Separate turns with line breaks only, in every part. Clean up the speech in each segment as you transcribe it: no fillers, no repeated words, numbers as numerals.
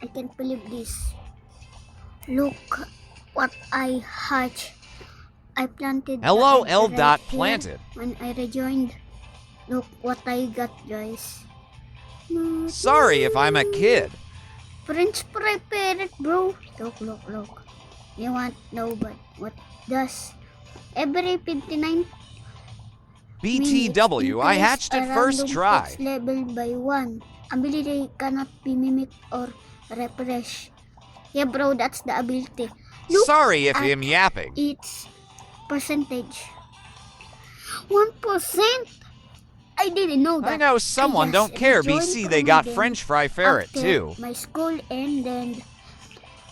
I can't believe this. Look what I hatched. I planted.
Hello,
the egg
L.
right here
Planted.
when I rejoined. Look what I got, guys.
Sorry if I'm a kid.
French fry parrot, bro. Look. You want know but what does every 59
BTW, I hatched it first try.
Level by 1. Ability cannot be mimicked or refresh. Yeah, bro, that's the ability. Look
Sorry if
at
I'm yapping.
its percentage. 1%. I didn't know that.
I know someone don't care BC they got French fry ferret
After
too.
my school ended,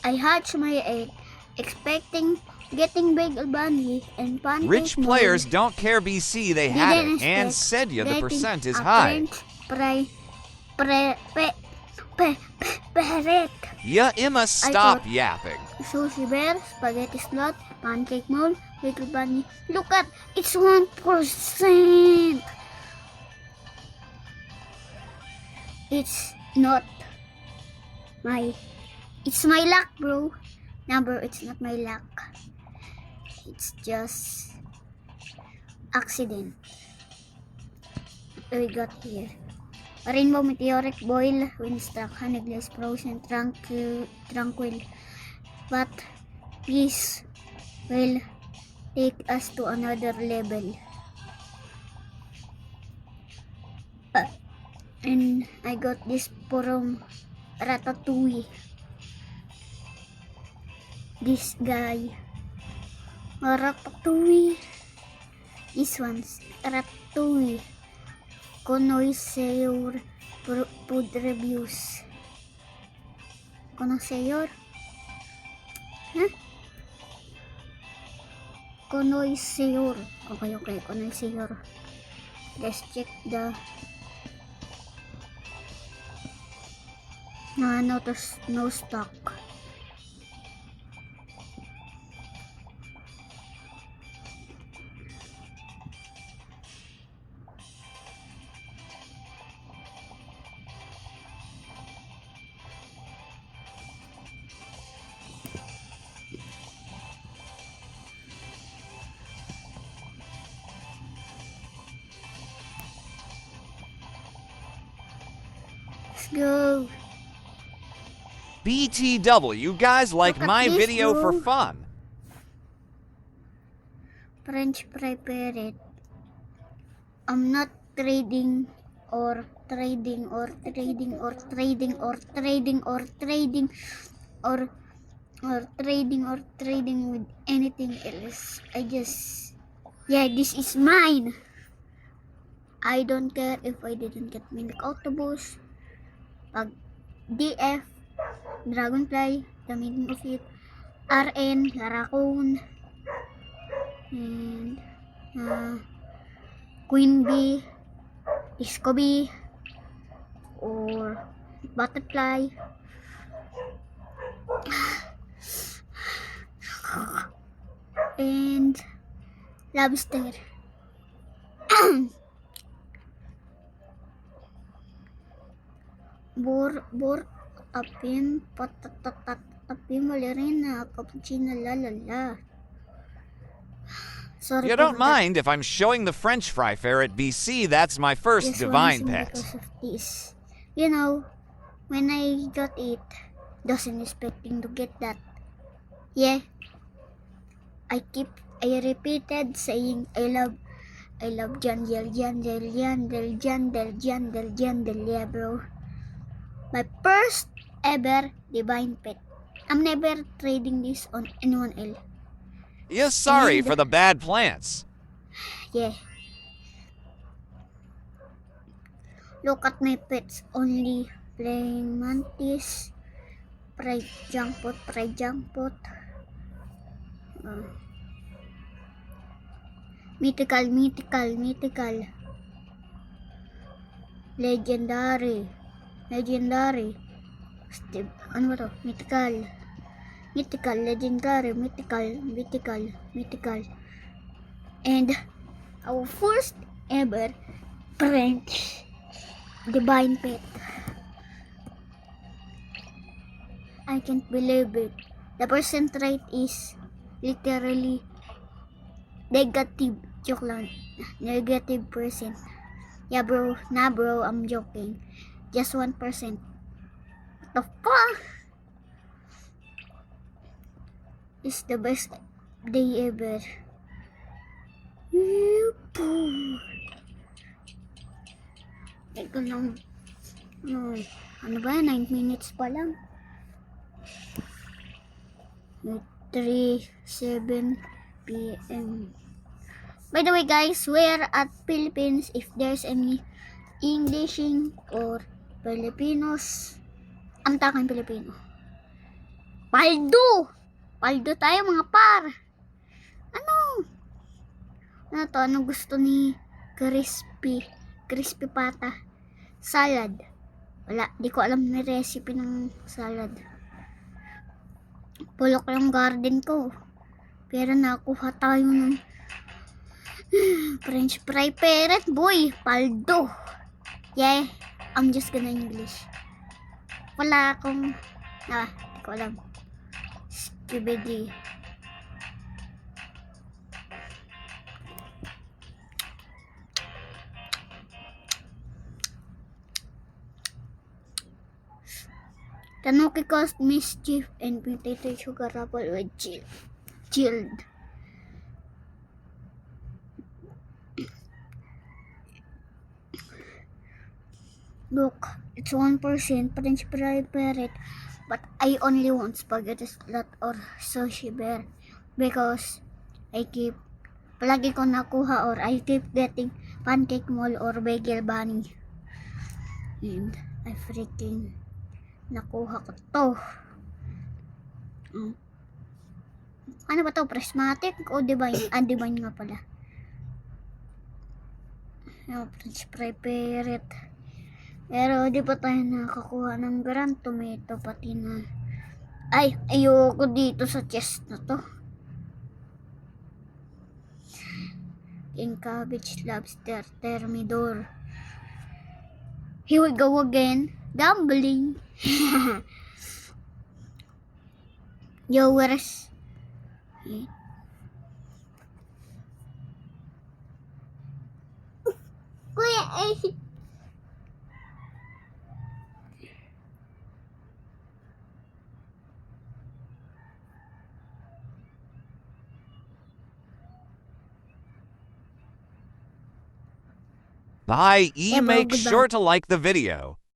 I hatched my egg, expecting getting bagel bunny and pancake.
Rich players don't care BC they had it and said you the percent is high.
Parrot.
Ya Emma stop yapping.
Sushi bear, spaghetti slot, pancake mold, bagel bunny. Look at it's 1%. It's not my. It's my luck, bro. Number, it's not my luck. It's just accident. What we got here? A rainbow meteoric boil, windstruck, honeyglaze, frozen, tranquil. But this will take us to another level. And I got this from Ratatouille. This guy. Ratatouille. This one's Ratatouille. Connoisseur food reviews. Connoisseur? Huh? Connoisseur. Okay. Connoisseur. Let's check the no stock. Let's go.
BTW, you guys like
Look at
my
this,
video for
bro.
fun.
French fry parrot. I'm not trading or trading or trading or trading or trading or trading or trading or trading with anything else. This is mine. I don't care if I didn't get Mimic Autobus. Pag DF, Dragonfly, the meaning of it, RN, Raccoon, and Queen Bee, Disco Bee, or Butterfly. And Lobster. Bor tapin patatat tapin balerina cappuccino la. Sorry.
You don't mind if I'm showing the French fry ferret BC, that's my first divine pet.
Because of this. You know, when I got it, doesn't expecting to get that. Yeah. I repeated saying I love Jan, yeah, bro. My first ever divine pet. I'm never trading this on anyone else.
You're sorry for the bad plants.
Yeah. Look at my pets. Only playing mantis. Pride junk pot. Mythical. Legendary. Steve, ano ba to? Mythical, legendary, mythical. And our first ever French divine pet. I can't believe it. The percent rate is literally negative. Joke lang. Negative percent. Yeah, bro. Nah, bro. I'm joking. Just 1%. What the fuck? It's the best day ever. Yuppie. Ito lang. Ano ba? 9 minutes pa lang. 3:07 p.m. By the way, guys, we're at Philippines. If there's any Englishing or Filipinos, ang takang Pilipino. Paldo! Paldo tayo, mga par. Ano? Ano to? Anong gusto ni Crispy? Crispy pata. Salad. Wala. Di ko alam na recipe ng salad. Pulok yung garden ko. Pero nakuha tayo ng French fry parrot, boy. Paldo. Yeah. I'm just gonna English. Wala akong di ko alam. Skibidi. Tanuki caused mischief and potato sugar apple with chilled. Look, it's 1% French fry parrot, but I only want spaghetti slot or sushi bear because palagi ko nakuha or I keep getting pancake mall or bagel bunny. And I freaking nakuha ko to. Ano ba to? Prismatic o divine? Divine nga pala. French fry parrot. Pero di pa tayo nakakuha ng grand tomato pati na. Ayoko dito sa chest na to. King cabbage, lobster, thermidor. Here we go again. Gambling. Yo, where's Kuya,
Bye,
Yeah, bro,
make
goodbye.
sure to like the video.